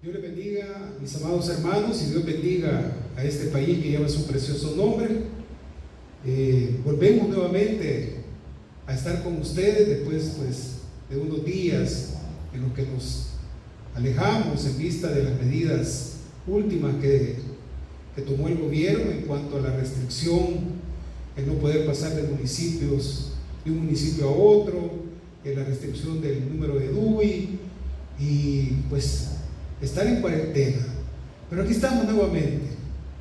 Dios les bendiga, mis amados hermanos, y Dios bendiga a este país que lleva su precioso nombre. Volvemos nuevamente a estar con ustedes después de unos días en los que nos alejamos en vista de las medidas últimas que tomó el gobierno en cuanto a la restricción, el no poder pasar de un municipio a otro, la restricción del número de DUI y estar en cuarentena. Pero aquí estamos nuevamente,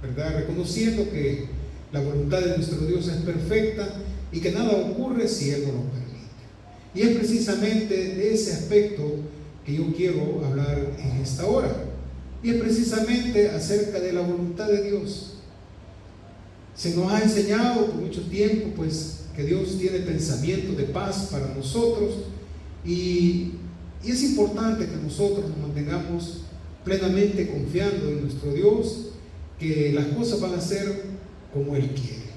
¿verdad? Reconociendo que la voluntad de nuestro Dios es perfecta y que nada ocurre si Él no lo permite. Y es precisamente de ese aspecto que yo quiero hablar en esta hora. Y es precisamente acerca de la voluntad de Dios. Se nos ha enseñado por mucho tiempo, que Dios tiene pensamientos de paz para nosotros y es importante que nosotros nos mantengamos plenamente confiando en nuestro Dios, que las cosas van a ser como Él quiere.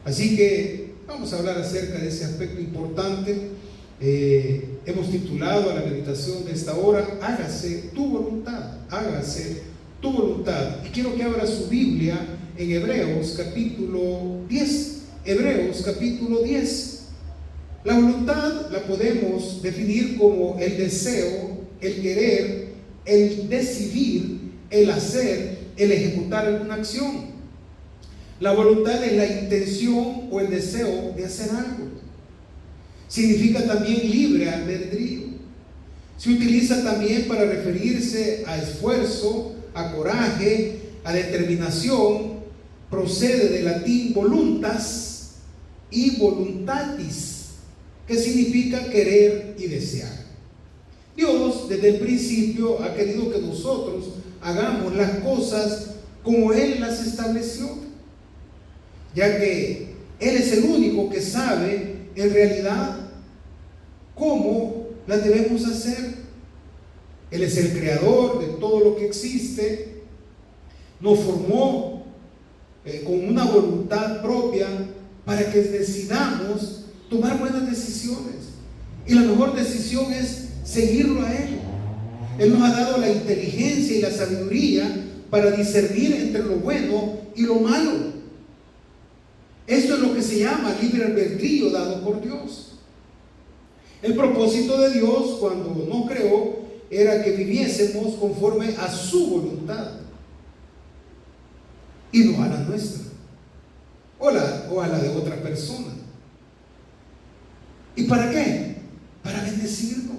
Así que vamos a hablar acerca de ese aspecto importante. Hemos titulado a la meditación de esta hora: hágase tu voluntad, hágase tu voluntad. Y quiero que abra su Biblia en Hebreos capítulo 10. Hebreos capítulo 10. La voluntad la podemos definir como el deseo, el querer, el decidir, el hacer, el ejecutar alguna acción. La voluntad es la intención o el deseo de hacer algo. Significa también libre albedrío. Se utiliza también para referirse a esfuerzo, a coraje, a determinación. Procede del latín voluntas y voluntatis, que significa querer y desear. Dios desde el principio ha querido que nosotros hagamos las cosas como Él las estableció, ya que Él es el único que sabe en realidad cómo las debemos hacer. Él es el creador de todo lo que existe, nos formó con una voluntad propia para que decidamos tomar buenas decisiones, y la mejor decisión es seguirlo a Él. Él nos ha dado la inteligencia y la sabiduría para discernir entre lo bueno y lo malo. Esto es lo que se llama libre albedrío dado por Dios. El propósito de Dios cuando nos creó era que viviésemos conforme a su voluntad y no a la nuestra o a la de otra persona. ¿Y para qué? Para bendecirnos,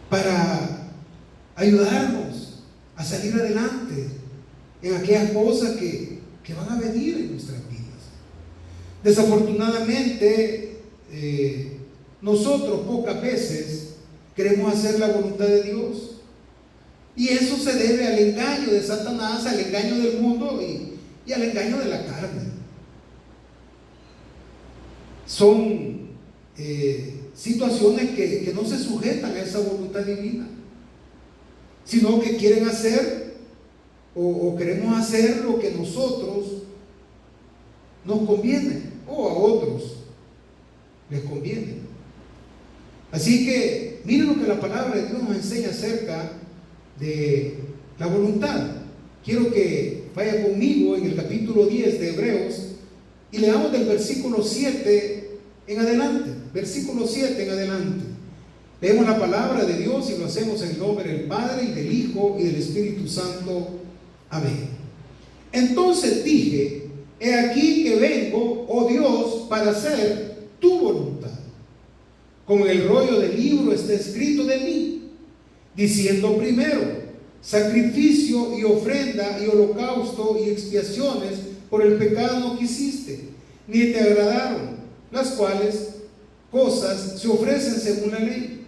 para ayudarnos a salir adelante en aquellas cosas que van a venir en nuestras vidas. Desafortunadamente, nosotros pocas veces queremos hacer la voluntad de Dios, y eso se debe al engaño de Satanás, al engaño del mundo y al engaño de la carne. Son situaciones que no se sujetan a esa voluntad divina, sino que quieren hacer o queremos hacer lo que nosotros nos conviene o a otros les conviene. Así que miren lo que la palabra de Dios nos enseña acerca de la voluntad. Quiero que vaya conmigo en el capítulo 10 de Hebreos y leamos del versículo 7 en adelante. Versículo 7 en adelante. Leemos la palabra de Dios y lo hacemos en el nombre del Padre y del Hijo y del Espíritu Santo. Amén. Entonces dije: he aquí que vengo, oh Dios, para hacer tu voluntad. Como en el rollo del libro está escrito de mí, diciendo primero: sacrificio y ofrenda y holocausto y expiaciones por el pecado no quisiste, ni te agradaron, las cuales cosas se ofrecen según la ley.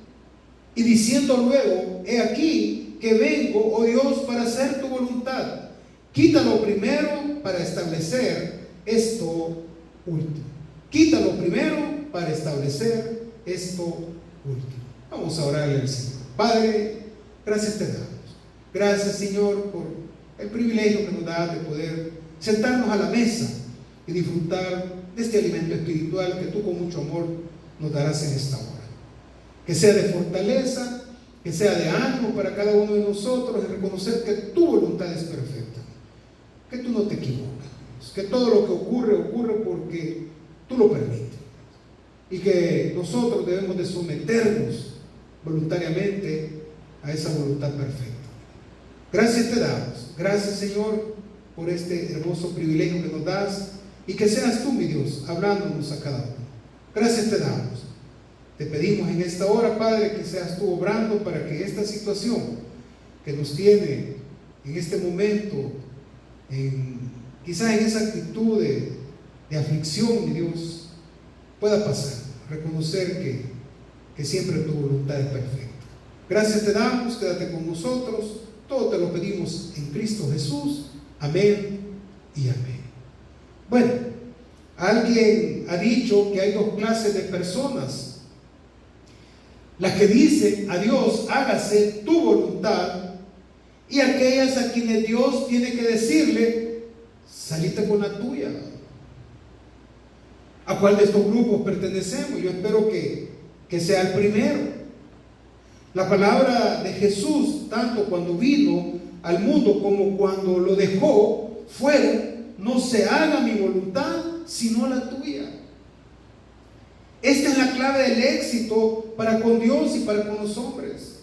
Y diciendo luego: he aquí que vengo, oh Dios, para hacer tu voluntad. Quítalo primero para establecer esto último. Quítalo primero para establecer esto último. Vamos a orarle al Señor. Padre, gracias te damos. Gracias, Señor, por el privilegio que nos da de poder sentarnos a la mesa y disfrutar de este alimento espiritual que tú con mucho amor nos darás en esta hora. Que sea de fortaleza que sea de ánimo para cada uno de nosotros, en reconocer que tu voluntad es perfecta, que tú no te equivocas, que todo lo que ocurre, ocurre porque tú lo permites, y que nosotros debemos de someternos voluntariamente a esa voluntad perfecta. Gracias te damos, gracias Señor por este hermoso privilegio que nos das, y que seas tú, mi Dios, hablándonos a cada uno. Gracias te damos. Te pedimos en esta hora, Padre, que seas tú obrando para que esta situación que nos tiene en este momento, quizás en esa actitud de aflicción, mi Dios, pueda pasar. Reconocer que siempre tu voluntad es perfecta. Gracias te damos, quédate con nosotros. Todo te lo pedimos en Cristo Jesús. Amén y amén. Bueno, alguien ha dicho que hay dos clases de personas: las que dicen a Dios, hágase tu voluntad, y aquellas a quienes Dios tiene que decirle, salite con la tuya. ¿A cuál de estos grupos pertenecemos? Yo espero que sea el primero. La palabra de Jesús, tanto cuando vino al mundo como cuando lo dejó, fueron: no se haga mi voluntad, sino la tuya. Esta es la clave del éxito para con Dios y para con los hombres.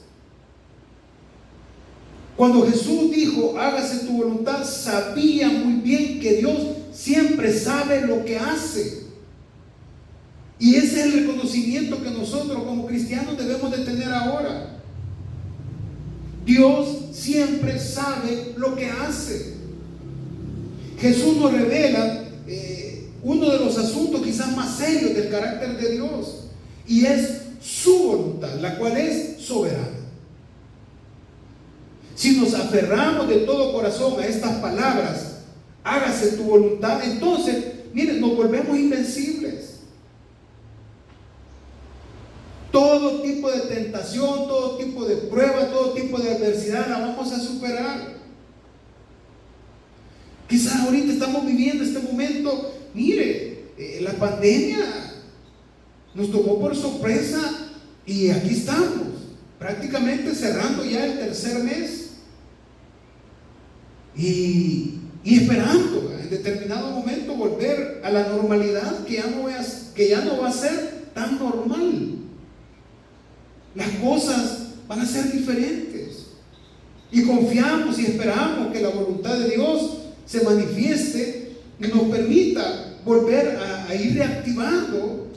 Cuando Jesús dijo, hágase tu voluntad, sabía muy bien que Dios siempre sabe lo que hace. Y ese es el reconocimiento que nosotros como cristianos debemos de tener ahora. Dios siempre sabe lo que hace. Jesús nos revela uno de los asuntos quizás más serios del carácter de Dios, y es su voluntad, la cual es soberana. Si nos aferramos de todo corazón a estas palabras, hágase tu voluntad, entonces, miren, nos volvemos invencibles. Todo tipo de tentación, todo tipo de prueba, todo tipo de adversidad la vamos a superar. Quizás ahorita estamos viviendo este momento. Mire, la pandemia nos tomó por sorpresa y aquí estamos, prácticamente cerrando ya el tercer mes y esperando en determinado momento volver a la normalidad que ya no va a ser tan normal. Las cosas van a ser diferentes y confiamos y esperamos que la voluntad de Dios se manifieste y nos permita volver a ir reactivando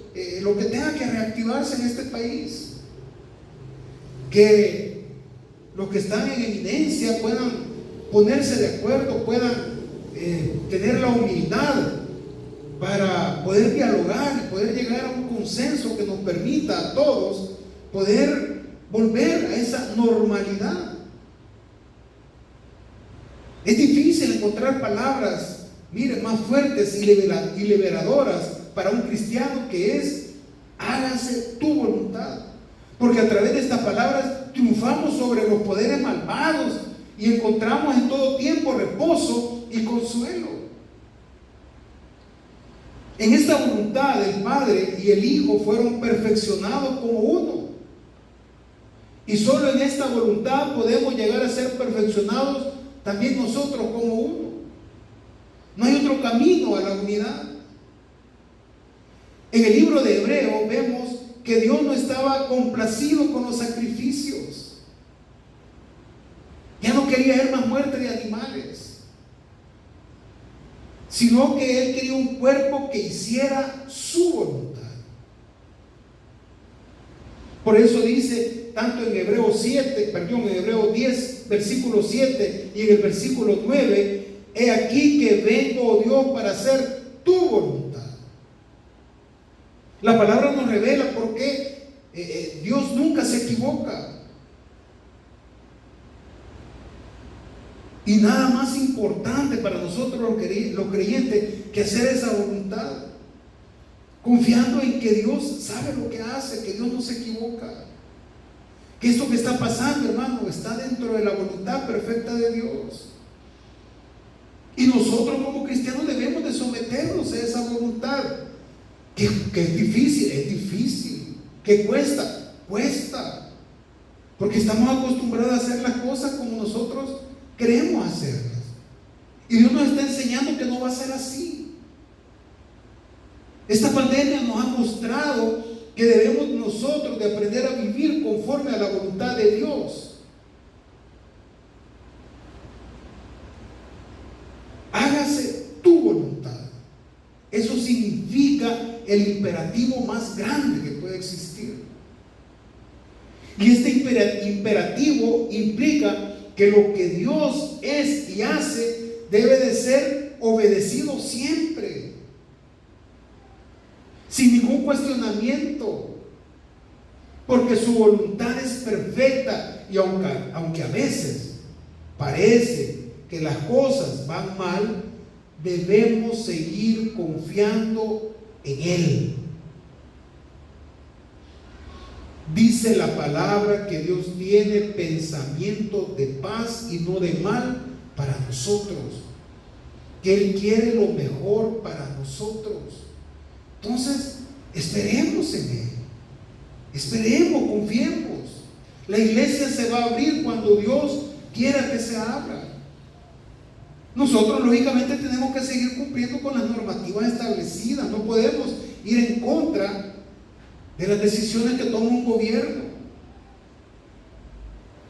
lo que tenga que reactivarse en este país. Que los que están en eminencia puedan ponerse de acuerdo, puedan tener la humildad para poder dialogar y poder llegar a un consenso que nos permita a todos poder volver a esa normalidad. Es difícil encontrar palabras, mire, más fuertes y liberadoras para un cristiano, que es: hágase tu voluntad. Porque a través de estas palabras triunfamos sobre los poderes malvados y encontramos en todo tiempo reposo y consuelo. En esta voluntad el Padre y el Hijo fueron perfeccionados como uno. Y solo en esta voluntad podemos llegar a ser perfeccionados también nosotros como uno. No hay otro camino a la unidad. En el libro de Hebreos vemos que Dios no estaba complacido con los sacrificios. Ya no quería ver más muerte de animales, sino que Él quería un cuerpo que hiciera su voluntad. Por eso dice, tanto en Hebreos 10, versículo 7 y en el versículo 9: he aquí que vengo, oh Dios, para hacer tu voluntad. La palabra nos revela por qué Dios nunca se equivoca. Y nada más importante para nosotros los creyentes que hacer esa voluntad, confiando en que Dios sabe lo que hace, que Dios no se equivoca, que esto que está pasando, hermano, está dentro de la voluntad perfecta de Dios. Y nosotros como cristianos debemos de someternos a esa voluntad, que es difícil, que cuesta, porque estamos acostumbrados a hacer las cosas como nosotros queremos hacerlas. Y Dios nos está enseñando que no va a ser así. Esta pandemia nos ha mostrado que debemos nosotros de aprender a vivir conforme a la voluntad de Dios. Hágase tu voluntad. Eso significa el imperativo más grande que puede existir. Y este imperativo implica que lo que Dios es y hace debe de ser obedecido siempre, sin ningún cuestionamiento, porque su voluntad es perfecta. Y aunque a veces parece que las cosas van mal, debemos seguir confiando en Él. Dice la palabra que Dios tiene pensamientos de paz y no de mal para nosotros, que Él quiere lo mejor para nosotros. Entonces, esperemos en Él, esperemos, confiemos. La iglesia se va a abrir cuando Dios quiera que se abra. Nosotros lógicamente tenemos que seguir cumpliendo con las normativas establecidas. No podemos ir en contra de las decisiones que toma un gobierno.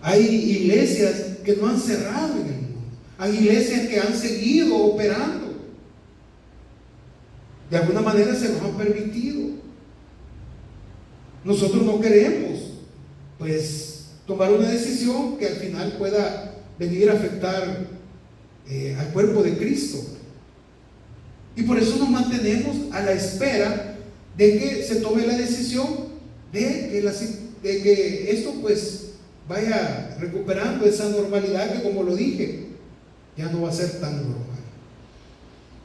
Hay iglesias que no han cerrado en el mundo, hay iglesias que han seguido operando. De alguna manera se nos han permitido. Nosotros no queremos pues tomar una decisión que al final pueda venir a afectar al cuerpo de Cristo. Y por eso nos mantenemos a la espera de que se tome la decisión de que esto pues vaya recuperando esa normalidad que, como lo dije, ya no va a ser tan normal.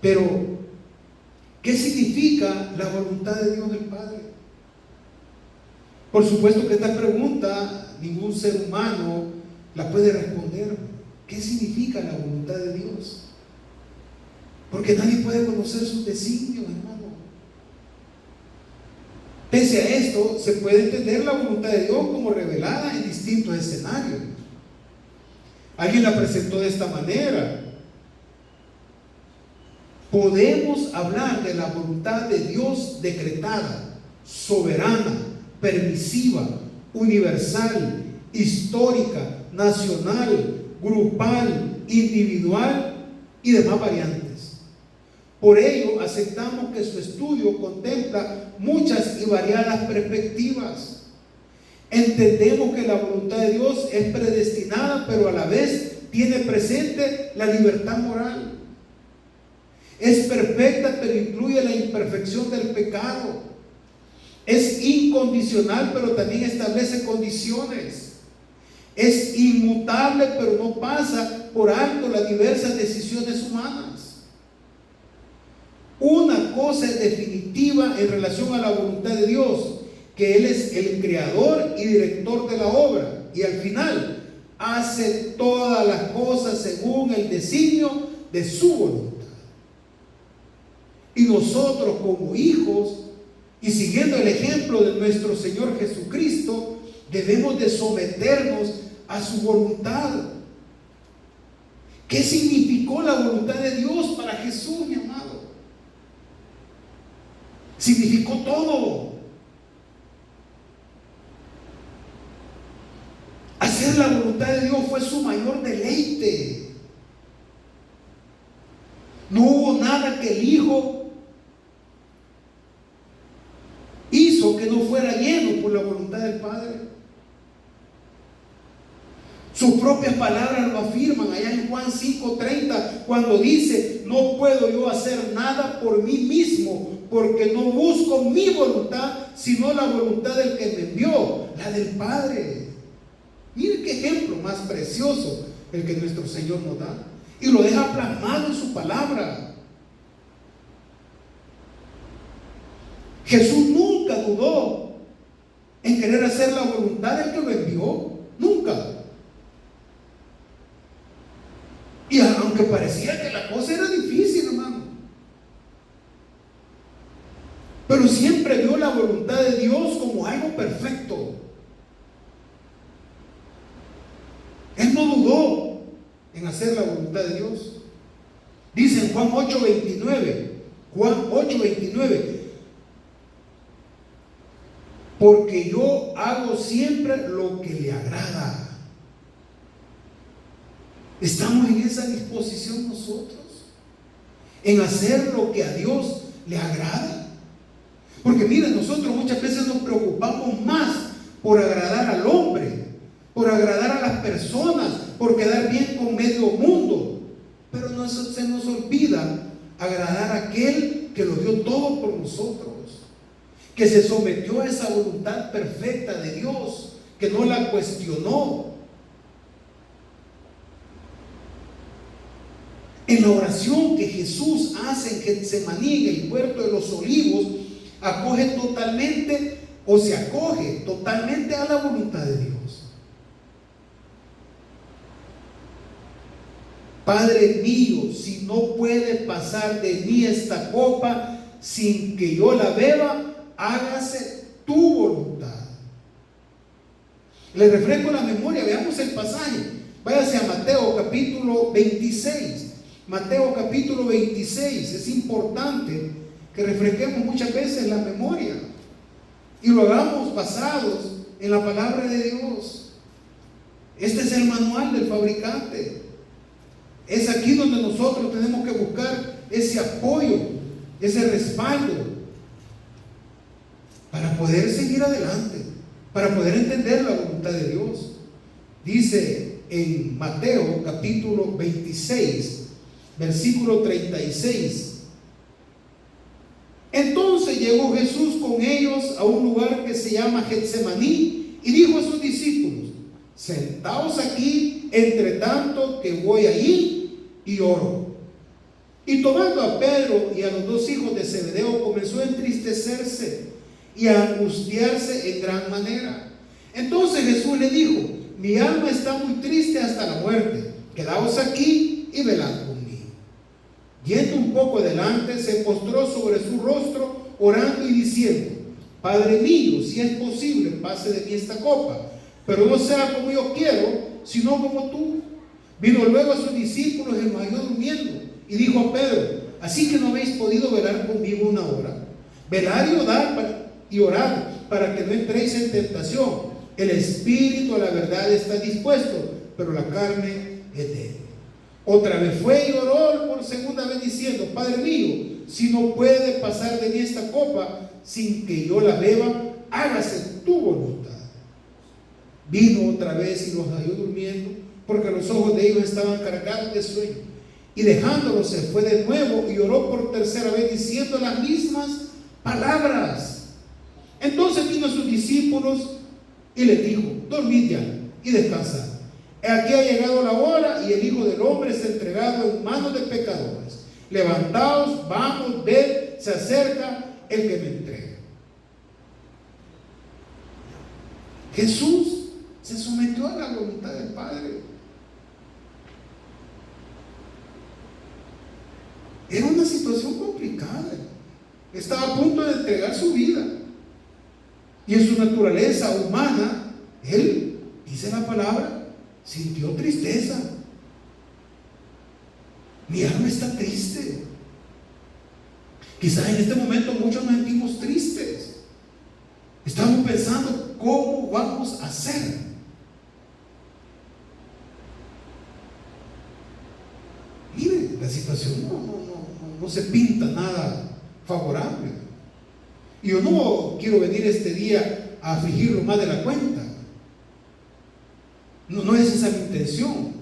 Pero ¿qué significa la voluntad de Dios el Padre? Por supuesto que esta pregunta ningún ser humano la puede responder. ¿Qué significa la voluntad de Dios? Porque nadie puede conocer sus designios, hermano. Pese a esto, se puede entender la voluntad de Dios como revelada en distintos escenarios. Alguien la presentó de esta manera: podemos hablar de la voluntad de Dios decretada, soberana, permisiva, universal, histórica, nacional, grupal, individual y demás variantes. Por ello, aceptamos que su estudio contempla muchas y variadas perspectivas. Entendemos que la voluntad de Dios es predestinada, pero a la vez tiene presente la libertad moral. Es perfecta, pero incluye la imperfección del pecado. Es incondicional, pero también establece condiciones. Es inmutable, pero no pasa por alto las diversas decisiones humanas. Una cosa es definitiva en relación a la voluntad de Dios, que Él es el creador y director de la obra, y al final hace todas las cosas según el designio de su voluntad. Y nosotros, como hijos, y siguiendo el ejemplo de nuestro Señor Jesucristo, debemos de someternos a su voluntad. ¿Qué significó la voluntad de Dios para Jesús, mi amado? Significó todo. Hacer la voluntad de Dios fue su mayor deleite. No hubo nada que el Hijo hizo que no fuera lleno por la voluntad del Padre. Sus propias palabras lo afirman allá en Juan 5:30, cuando dice: no puedo yo hacer nada por mí mismo, porque no busco mi voluntad, sino la voluntad del que me envió, la del Padre. Mire qué ejemplo más precioso el que nuestro Señor nos da, y lo deja plasmado en su palabra. Jesús nunca dudó en querer hacer la voluntad del que lo envió, nunca. Y aunque parecía que la cosa era difícil, hermano, pero siempre vio la voluntad de Dios como algo perfecto. Él no dudó en hacer la voluntad de Dios. Dice en Juan 8:29, porque yo hago siempre lo que le agrada. ¿Estamos en esa disposición nosotros? En hacer lo que a Dios le agrada. Porque miren, nosotros muchas veces nos preocupamos más por agradar al hombre, por agradar a las personas, por quedar bien con medio mundo. Pero no se nos olvida agradar a aquel que lo dio todo por nosotros, que se sometió a esa voluntad perfecta de Dios, que no la cuestionó. En la oración que Jesús hace en Getsemaní, en el huerto de los olivos, acoge totalmente, o se acoge totalmente a la voluntad de Dios. Padre mío, si no puede pasar de mí esta copa sin que yo la beba, hágase tu voluntad. Les refresco la memoria, veamos el pasaje. Váyase a Mateo capítulo 26. Mateo capítulo 26. Es importante que refresquemos muchas veces la memoria y lo hagamos basados en la palabra de Dios. Este es el manual del fabricante. Es aquí donde nosotros tenemos que buscar ese apoyo, ese respaldo, para poder seguir adelante, para poder entender la voluntad de Dios. Dice en Mateo capítulo 26, versículo 36. Entonces llegó Jesús con ellos a un lugar que se llama Getsemaní y dijo a sus discípulos: sentaos aquí, entre tanto que voy allí y oro. Y tomando a Pedro y a los dos hijos de Zebedeo, comenzó a entristecerse y a angustiarse en gran manera. Entonces Jesús le dijo: mi alma está muy triste hasta la muerte, quedaos aquí y velad conmigo. Yendo un poco adelante, se postró sobre su rostro, orando y diciendo: Padre mío, si es posible, pase de mí esta copa, pero no sea como yo quiero, sino como tú. Vino luego a sus discípulos y los halló durmiendo, y dijo a Pedro: así que no habéis podido velar conmigo una hora. Velad y orad para que no entréis en tentación. El espíritu a la verdad está dispuesto, pero la carne es débil. Otra vez fue y oró por segunda vez diciendo: Padre mío, si no puede pasar de mí esta copa sin que yo la beba, hágase tu voluntad. Vino otra vez y los halló durmiendo, porque los ojos de ellos estaban cargados de sueño. Y dejándolos se fue de nuevo y oró por tercera vez diciendo las mismas palabras. Entonces vino a sus discípulos y les dijo: dormid ya y descansad. Aquí ha llegado la hora y el Hijo del Hombre es entregado en manos de pecadores. Levantaos, vamos, ved, se acerca el que me entrega. Jesús se sometió a la voluntad del Padre. Era una situación complicada. Estaba a punto de entregar su vida. Y en su naturaleza humana, él, dice la palabra, sintió tristeza. Mi alma está triste. Quizás en este momento muchos nos sentimos tristes. Estamos pensando: ¿cómo vamos a hacer? Mire, la situación no se pinta nada favorable. Y yo no quiero venir este día a afligirlo más de la cuenta. No es esa mi intención.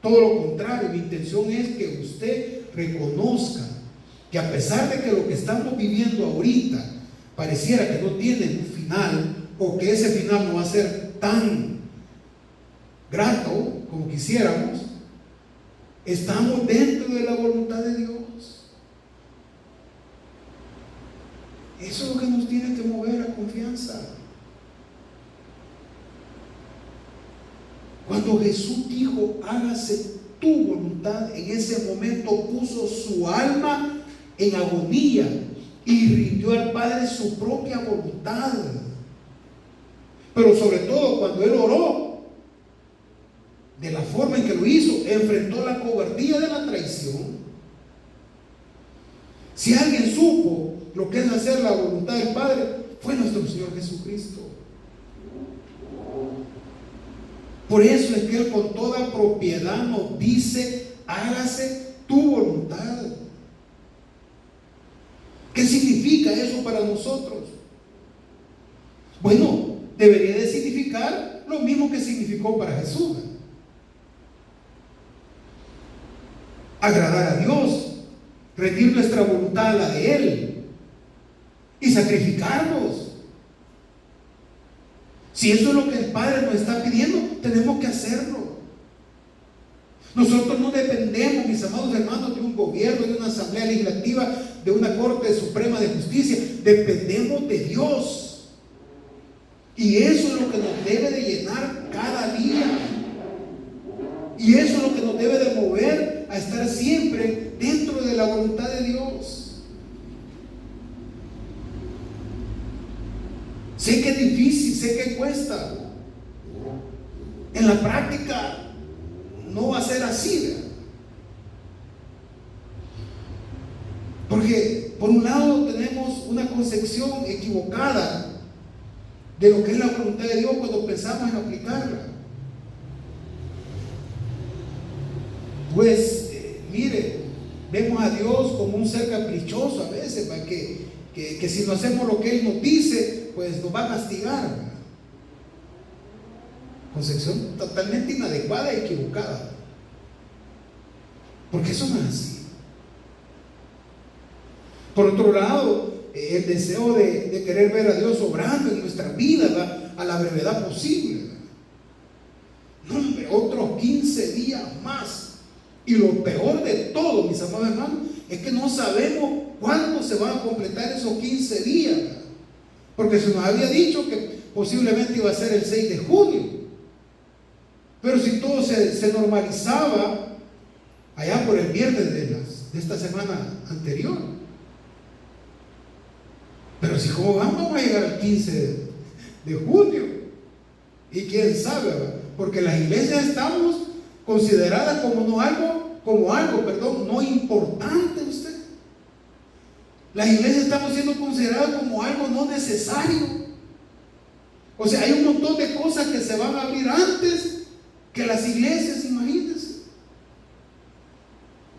Todo lo contrario, mi intención es que usted reconozca que a pesar de que lo que estamos viviendo ahorita pareciera que no tiene un final, o que ese final no va a ser tan grato como quisiéramos, estamos dentro de la voluntad de Dios. Eso es lo que nos tiene que mover a confianza. Cuando Jesús dijo: hágase tu voluntad, en ese momento puso su alma en agonía y rindió al Padre su propia voluntad. Pero sobre todo cuando él oró, de la forma en que lo hizo, enfrentó la cobardía de la traición. Si alguien supo lo que es hacer la voluntad del Padre, fue nuestro Señor Jesucristo. Por eso es que Él con toda propiedad nos dice: hágase tu voluntad. ¿Qué significa eso para nosotros? Bueno, debería de significar lo mismo que significó para Jesús: agradar a Dios, rendir nuestra voluntad a la de Él y sacrificarnos. Si eso es lo que el Padre nos está pidiendo, tenemos que hacerlo. Nosotros no dependemos, mis amados hermanos, de un gobierno, de una asamblea legislativa, de una Corte Suprema de Justicia. Dependemos de Dios. Y eso es lo que nos debe de llenar cada día. Y eso es lo que nos debe de mover a estar siempre dentro de la voluntad de Dios. Sé que es difícil, sé que cuesta. En la práctica no va a ser así, ¿verdad? Porque por un lado tenemos una concepción equivocada de lo que es la voluntad de Dios cuando pensamos en aplicarla. Pues mire, vemos a Dios como un ser caprichoso a veces, ¿verdad? Que si no hacemos lo que Él nos dice, pues nos va a castigar, ¿verdad? Concepción totalmente inadecuada y equivocada, porque eso no es así. Por otro lado, el deseo de querer ver a Dios obrando en nuestra vida, ¿verdad?, a la brevedad posible, ¿verdad? No, hombre, otros 15 días más. Y lo peor de todo, mis amados hermanos, es que no sabemos cuándo se van a completar esos 15 días, ¿verdad? Porque se nos había dicho que posiblemente iba a ser el 6 de junio. Pero si todo se normalizaba allá por el viernes de esta semana anterior. Pero si como vamos a llegar al 15 de junio, y quién sabe, ¿verdad? Porque las iglesias estamos consideradas como algo no importante. Usted, las iglesias estamos siendo consideradas como algo no necesario. O sea, hay un montón de cosas que se van a abrir antes que las iglesias, imagínense.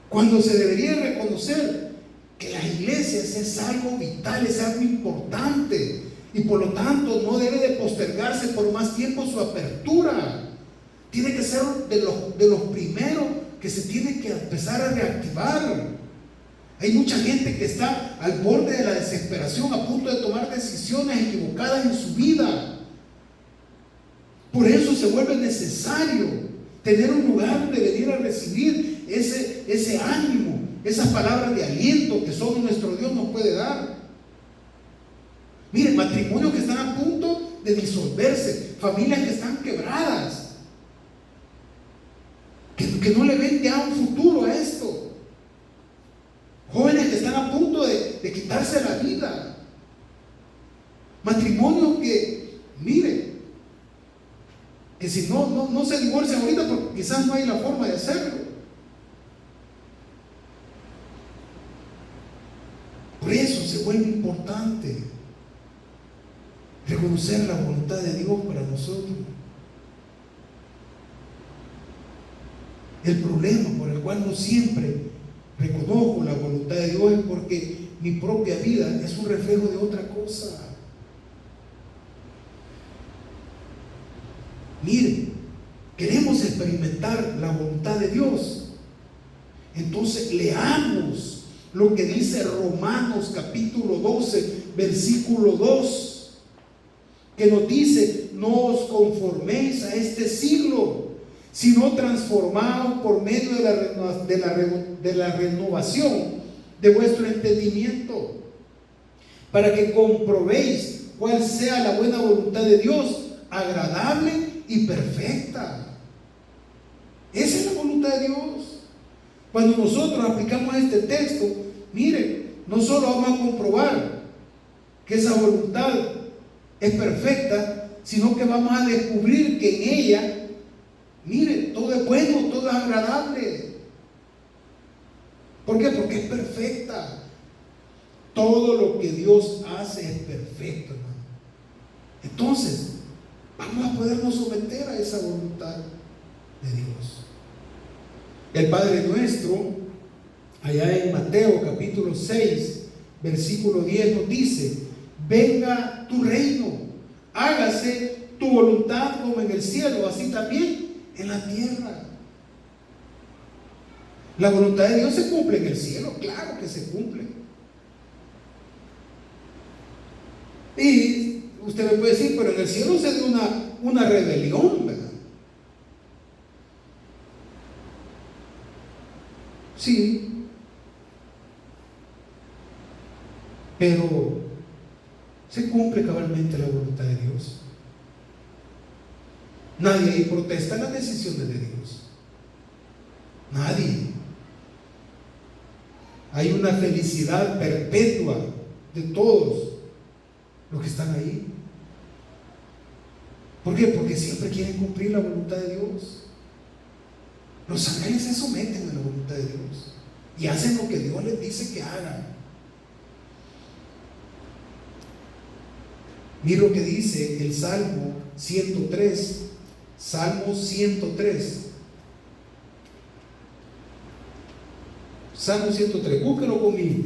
Cuando se debería reconocer que las iglesias es algo vital, es algo importante, y por lo tanto no debe de postergarse por más tiempo su apertura. Tiene que ser de los primeros que se tiene que empezar a reactivar. Hay mucha gente que está al borde de la desesperación, a punto de tomar decisiones equivocadas en su vida. Por eso se vuelve necesario tener un lugar donde venir a recibir ese ánimo, esas palabras de aliento que solo nuestro Dios nos puede dar. Miren, matrimonios que están a punto de disolverse, familias que están quebradas, que no le ven ya un futuro a esto, jóvenes que están a punto de quitarse la vida, matrimonios que, miren, que si no se divorcian ahorita, porque quizás no hay la forma de hacerlo. Por eso se vuelve importante reconocer la voluntad de Dios para nosotros. El problema por el cual no siempre reconozco la voluntad de Dios es porque mi propia vida es un reflejo de otra cosa. Miren, queremos experimentar la voluntad de Dios. Entonces leamos lo que dice Romanos capítulo 12, versículo 2, que nos dice: no os conforméis a este siglo, sino transformaos por medio de la renovación de vuestro entendimiento, para que comprobéis cuál sea la buena voluntad de Dios, agradable y perfecta. Esa es la voluntad de Dios. Cuando nosotros aplicamos este texto, mire, no solo vamos a comprobar que esa voluntad es perfecta, sino que vamos a descubrir que en ella Mire, todo es bueno, todo es agradable. ¿Por qué? Porque es perfecta. Todo lo que Dios hace es perfecto, hermano. Entonces, vamos a podernos someter a esa voluntad de Dios. El Padre nuestro, allá en Mateo capítulo 6, versículo 10 nos dice: venga tu reino, hágase tu voluntad como en el cielo, así también en la tierra. La voluntad de Dios se cumple en el cielo, claro que se cumple. Y usted me puede decir, pero en el cielo se dio una rebelión, ¿verdad? Sí, pero se cumple cabalmente la voluntad de Dios. Nadie ahí protesta las decisiones de Dios. Nadie. Hay una felicidad perpetua de todos los que están ahí. ¿Por qué? Porque siempre quieren cumplir la voluntad de Dios. Los ángeles se someten a la voluntad de Dios y hacen lo que Dios les dice que hagan. Mira lo que dice el Salmo 103. Salmo 103. Salmo 103, búsquelo conmigo.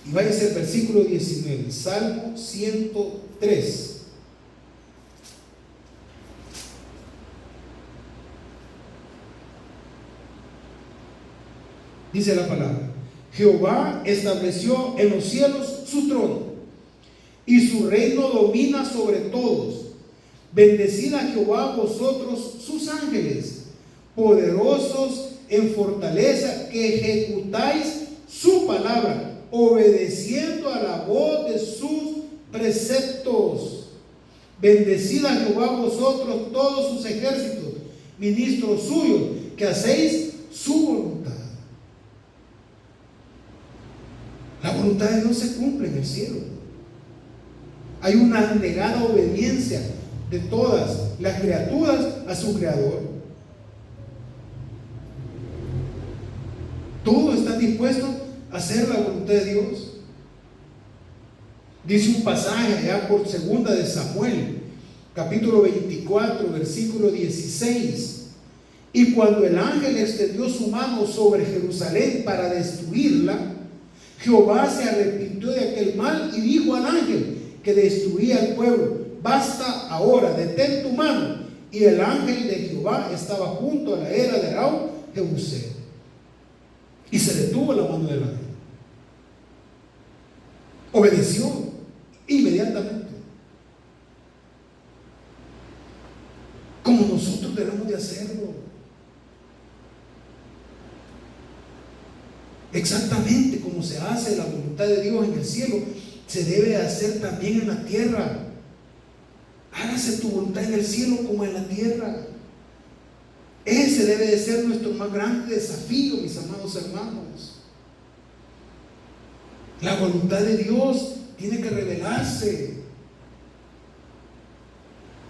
Y vaya a ser versículo 19. Salmo 103. Dice la palabra: Jehová estableció en los cielos su trono, y su reino domina sobre todos. Bendecid a Jehová vosotros sus ángeles, poderosos en fortaleza, que ejecutáis su palabra, obedeciendo a la voz de sus preceptos. Bendecid a Jehová vosotros todos sus ejércitos, ministros suyos, que hacéis su voluntad. La voluntad de Dios se cumple en el cielo. Hay una negada obediencia de todas las criaturas a su creador. Todos están dispuestos a hacer la voluntad de Dios. Dice un pasaje allá por 2 de Samuel, capítulo 24, versículo 16: y cuando el ángel extendió su mano sobre Jerusalén para destruirla, Jehová se arrepintió de aquel mal y dijo al ángel que destruía el pueblo: basta ahora, detén tu mano. Y el ángel de Jehová estaba junto a la era de Raúl Jebuseo, y se detuvo la mano del ángel. Obedeció inmediatamente, como nosotros debemos de hacerlo. Exactamente como se hace la voluntad de Dios en el cielo, se debe hacer también en la tierra. Hágase tu voluntad en el cielo como en la tierra. Ese debe de ser nuestro más grande desafío, mis amados hermanos. La voluntad de Dios tiene que revelarse.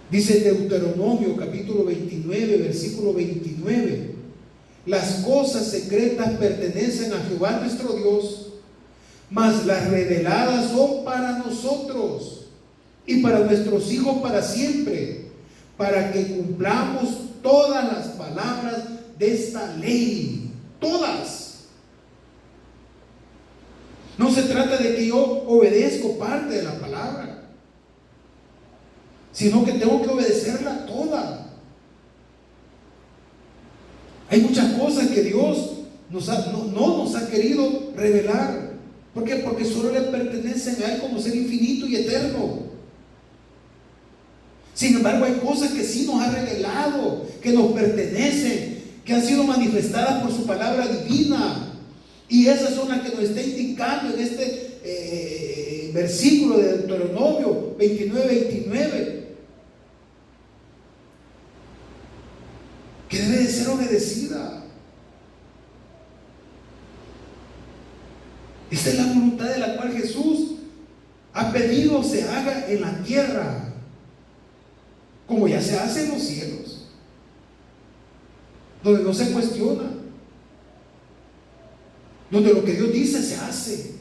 Dice Deuteronomio capítulo 29, versículo 29: las cosas secretas pertenecen a Jehová nuestro Dios, mas las reveladas son para nosotros y para nuestros hijos para siempre, para que cumplamos todas las palabras de esta ley. Todas. No se trata de que yo obedezco parte de la palabra, sino que tengo que obedecerla toda. Hay muchas cosas que Dios no nos ha querido revelar. ¿Por qué? Porque solo le pertenecen a Él como ser infinito y eterno. Sin embargo, hay cosas que sí nos ha revelado, que nos pertenecen, que han sido manifestadas por su palabra divina. Y esas son las que nos está indicando en este versículo de Deuteronomio 29, que debe de ser obedecida. Esta es la voluntad de la cual Jesús ha pedido se haga en la tierra, como ya se hace en los cielos, donde no se cuestiona, donde lo que Dios dice se hace.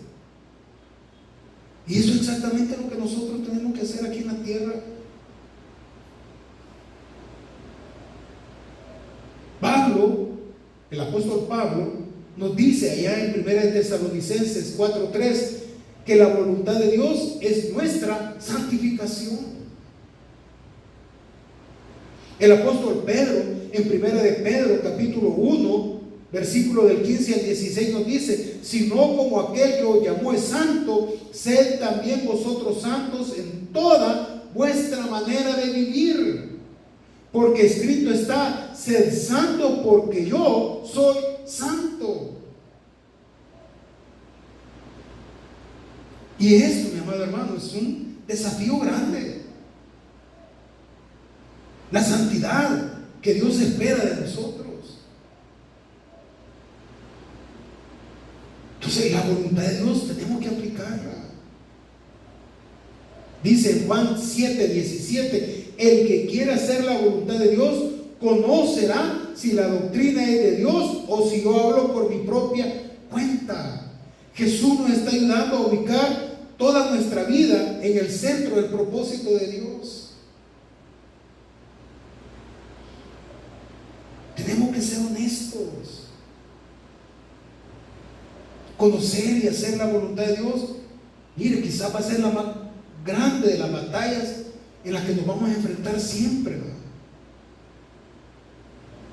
Y eso es exactamente lo que nosotros tenemos que hacer aquí en la tierra. Pablo, el apóstol Pablo, nos dice allá en 1 Tesalonicenses 4:3 que la voluntad de Dios es nuestra santificación. El apóstol Pedro, en 1 de Pedro capítulo 1, versículo del 15 al 16 nos dice: sino como aquel que os llamó es santo, sed también vosotros santos en toda vuestra manera de vivir. Porque escrito está: sed santo porque yo soy santo. Y esto, mi amado hermano, es un desafío grande. La santidad que Dios espera de nosotros. Entonces, la voluntad de Dios tenemos que aplicarla. Dice Juan 7:17: el que quiera hacer la voluntad de Dios conocerá si la doctrina es de Dios o si yo hablo por mi propia cuenta. Jesús nos está ayudando a ubicar toda nuestra vida en el centro del propósito de Dios. Tenemos que ser honestos, conocer y hacer la voluntad de Dios. Mire, quizás va a ser la más grande de las batallas en las que nos vamos a enfrentar siempre, ¿verdad?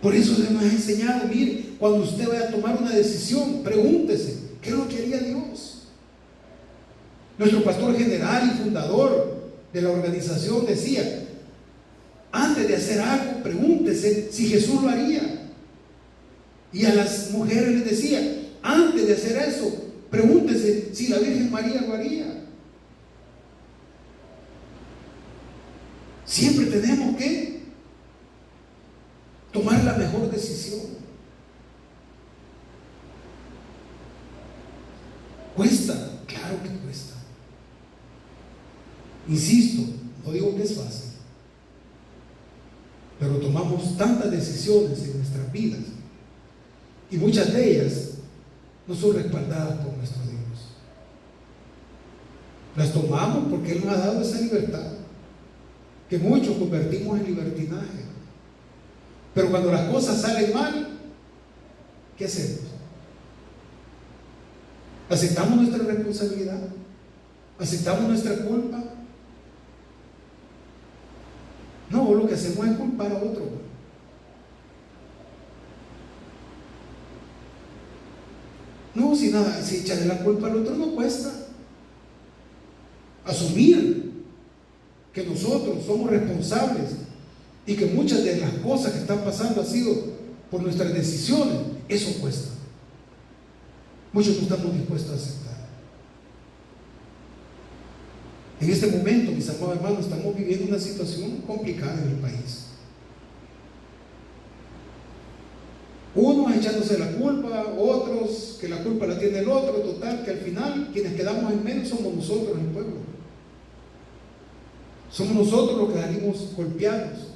Por eso Dios nos ha enseñado: mire, cuando usted vaya a tomar una decisión, pregúntese, ¿qué es lo que haría Dios? Nuestro pastor general y fundador de la organización decía: antes de hacer algo, pregúntese si Jesús lo haría. Y a las mujeres les decía: antes de hacer eso, pregúntese si la Virgen María lo haría. Siempre tenemos que tomar la mejor decisión. ¿Cuesta? Claro que cuesta. Insisto, no digo que es fácil, pero tomamos tantas decisiones en nuestras vidas y muchas de ellas no son respaldadas por nuestro Dios. Las tomamos porque Él nos ha dado esa libertad, que muchos convertimos en libertinaje. Pero cuando las cosas salen mal, ¿qué hacemos? ¿Aceptamos nuestra responsabilidad? ¿Aceptamos nuestra culpa? No, lo que hacemos es culpar a otro. No, si nada, si echarle la culpa al otro no cuesta. Asumir que nosotros somos responsables y que muchas de las cosas que están pasando han sido por nuestras decisiones, eso cuesta. Muchos no estamos dispuestos a aceptar. En este momento, mis amados hermanos, estamos viviendo una situación complicada en el país. Unos echándose la culpa, otros que la culpa la tiene el otro, total, que al final quienes quedamos en medio somos nosotros, el pueblo. Somos nosotros los que salimos golpeados.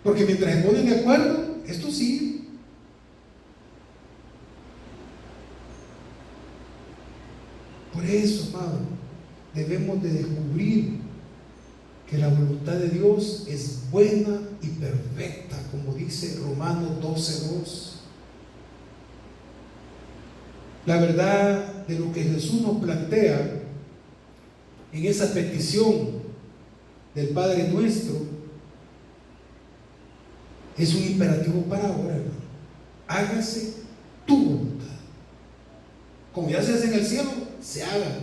Porque mientras se ponen de acuerdo, esto sigue. Por eso, amado, debemos de descubrir que la voluntad de Dios es buena y perfecta, como dice Romanos 12:2. La verdad de lo que Jesús nos plantea en esa petición del Padre Nuestro es un imperativo para ahora, hermano. Hágase tu voluntad. Como ya se hace en el cielo, se haga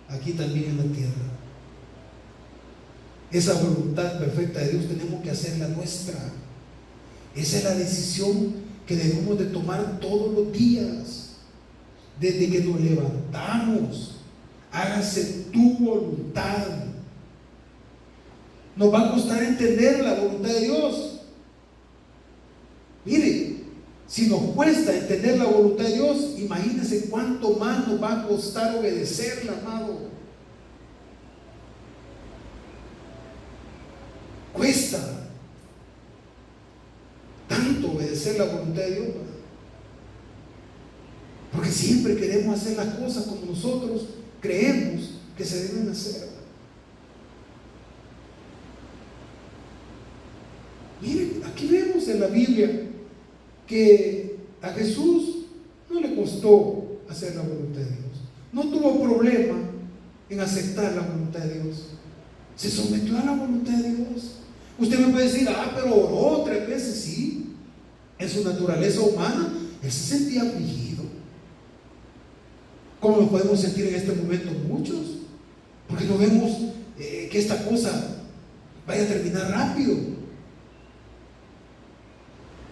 aquí también en la tierra. Esa voluntad perfecta de Dios tenemos que hacerla nuestra. Esa es la decisión que debemos de tomar todos los días, desde que nos levantamos. Hágase tu voluntad. Nos va a costar entender la voluntad de Dios. Mire, si nos cuesta entender la voluntad de Dios, imagínense cuánto más nos va a costar obedecerla, amado. cuesta tanto obedecer la voluntad de Dios, ¿verdad? Porque siempre queremos hacer las cosas como nosotros creemos que se deben hacer, ¿verdad? Miren, aquí vemos en la Biblia que a Jesús no le costó hacer la voluntad de Dios. No tuvo problema en aceptar la voluntad de Dios. Se sometió a la voluntad de Dios. Usted me puede decir, pero oró 3 veces, sí. En su naturaleza humana, él se sentía afligido. ¿Cómo nos podemos sentir en este momento muchos? Porque no vemos que esta cosa vaya a terminar rápido.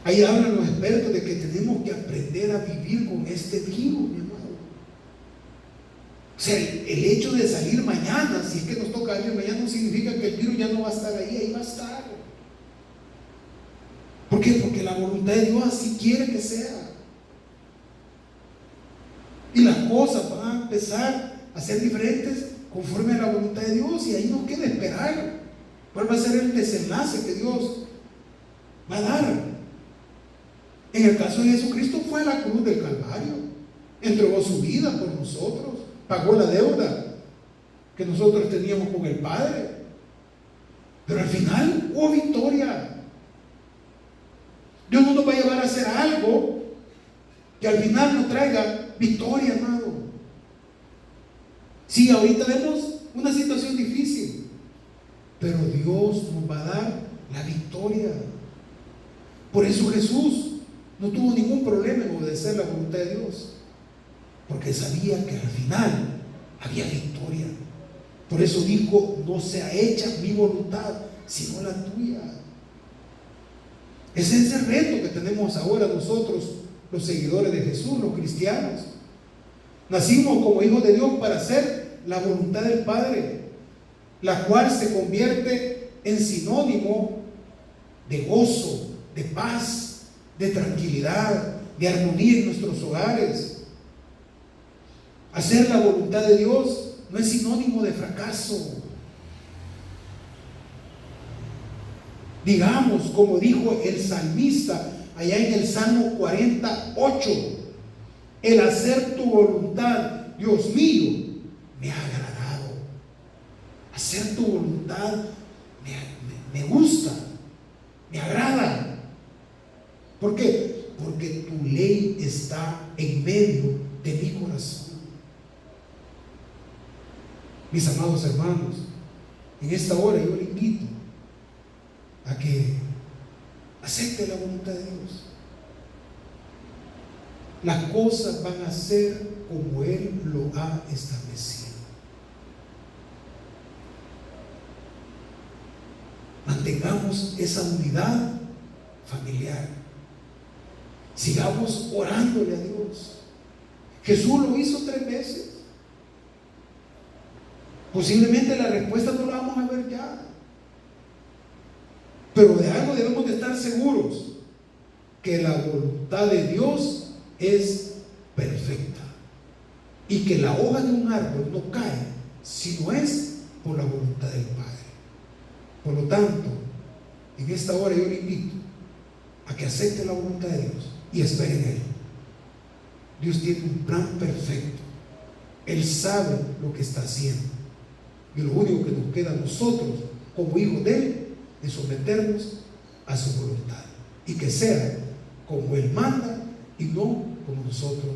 Ahí hablan los expertos de que tenemos que aprender a vivir con este virus, mi amado. O sea, el hecho de salir mañana, si es que nos toca salir mañana, no significa que el virus ya no va a estar ahí va a estar. ¿Por qué? Porque la voluntad de Dios así quiere que sea. Y las cosas van a empezar a ser diferentes conforme a la voluntad de Dios, y ahí nos queda esperar cuál va a ser el desenlace que Dios va a dar. En el caso de Jesucristo fue a la cruz del Calvario, entregó su vida por nosotros, pagó la deuda que nosotros teníamos con el Padre, pero al final hubo victoria. Dios no nos va a llevar a hacer algo que al final nos traiga victoria, amado. Sí, ahorita vemos una situación difícil, pero Dios nos va a dar la victoria. Por eso Jesús no tuvo ningún problema en obedecer la voluntad de Dios, porque sabía que al final había victoria. Por eso dijo, no sea hecha mi voluntad, sino la tuya. Ese es el reto que tenemos ahora nosotros, los seguidores de Jesús, los cristianos. Nacimos como hijos de Dios para hacer la voluntad del Padre, la cual se convierte en sinónimo de gozo, de paz, de tranquilidad, de armonía en nuestros hogares. Hacer la voluntad de Dios no es sinónimo de fracaso. Digamos, como dijo el salmista allá en el Salmo 48, el hacer tu voluntad, Dios mío, me ha agradado. Hacer tu voluntad me gusta, me agrada. ¿Por qué? Porque tu ley está en medio de mi corazón. Mis amados hermanos, en esta hora yo le invito a que acepte la voluntad de Dios. Las cosas van a ser como Él lo ha establecido. Mantengamos esa unidad familiar. Sigamos orándole a Dios. Jesús lo hizo 3 veces. Posiblemente la respuesta no la vamos a ver ya, pero de algo debemos de estar seguros, que la voluntad de Dios es perfecta y que la hoja de un árbol no cae si no es por la voluntad del Padre. Por lo tanto, en esta hora yo le invito a que acepte la voluntad de Dios y espere en Él. Dios tiene un plan perfecto. Él sabe lo que está haciendo, y lo único que nos queda a nosotros como hijos de Él es someternos a su voluntad, y que sea como Él manda y no como nosotros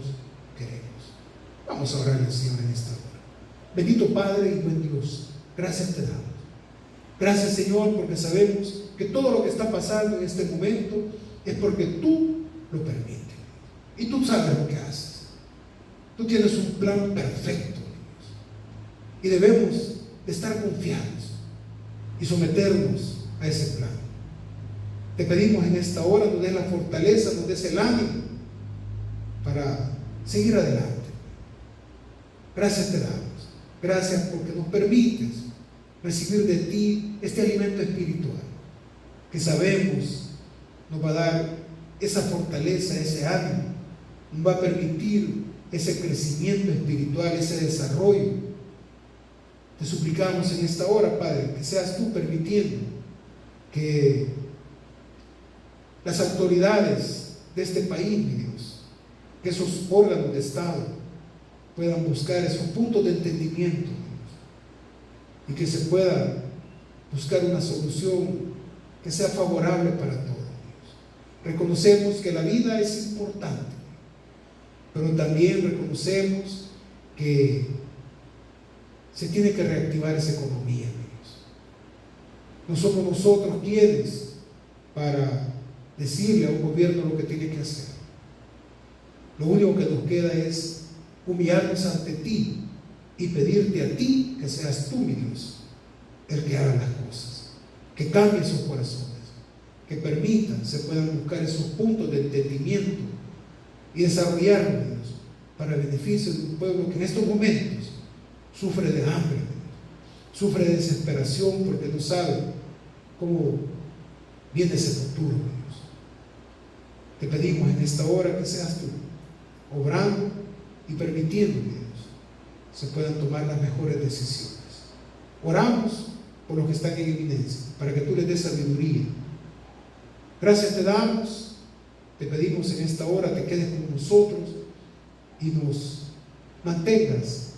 queremos. Vamos a orar al Señor en esta hora. Bendito Padre y buen Dios, gracias te damos. Gracias, Señor, porque sabemos que todo lo que está pasando en este momento es porque tú lo permites, y tú sabes lo que haces. Tú tienes un plan perfecto, Dios, y debemos de estar confiados y someternos a ese plan. Te pedimos en esta hora, nos des la fortaleza, nos des el ánimo para seguir adelante. Gracias te damos. Gracias porque nos permites recibir de ti este alimento espiritual, que sabemos nos va a dar esa fortaleza, ese ánimo, nos va a permitir ese crecimiento espiritual, ese desarrollo. Te suplicamos en esta hora, Padre, que seas tú permitiendo que las autoridades de este país, mi Dios, que esos órganos de Estado puedan buscar esos puntos de entendimiento, Dios, y que se pueda buscar una solución que sea favorable para todos, Dios. Reconocemos que la vida es importante, pero también reconocemos que se tiene que reactivar esa economía, Dios. No somos nosotros quienes para decirle a un gobierno lo que tiene que hacer. Lo único que nos queda es humillarnos ante ti y pedirte a ti que seas tú, mi Dios, el que haga las cosas, que cambie sus corazones, que permita se puedan buscar esos puntos de entendimiento y desarrollar, mi Dios, para el beneficio de un pueblo que en estos momentos sufre de hambre, sufre de desesperación porque no sabe cómo viene ese futuro, mi Dios. Te pedimos en esta hora que seas tú obrando y permitiendo, mi Dios, se puedan tomar las mejores decisiones. Oramos por los que están en eminencia, para que tú les des sabiduría. Gracias te damos, te pedimos en esta hora te quedes con nosotros y nos mantengas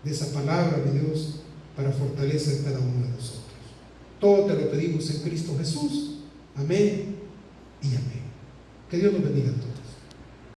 de esa palabra, mi Dios, para fortalecer cada uno de nosotros. Todo te lo pedimos en Cristo Jesús. Amén y amén. Que Dios nos bendiga a todos.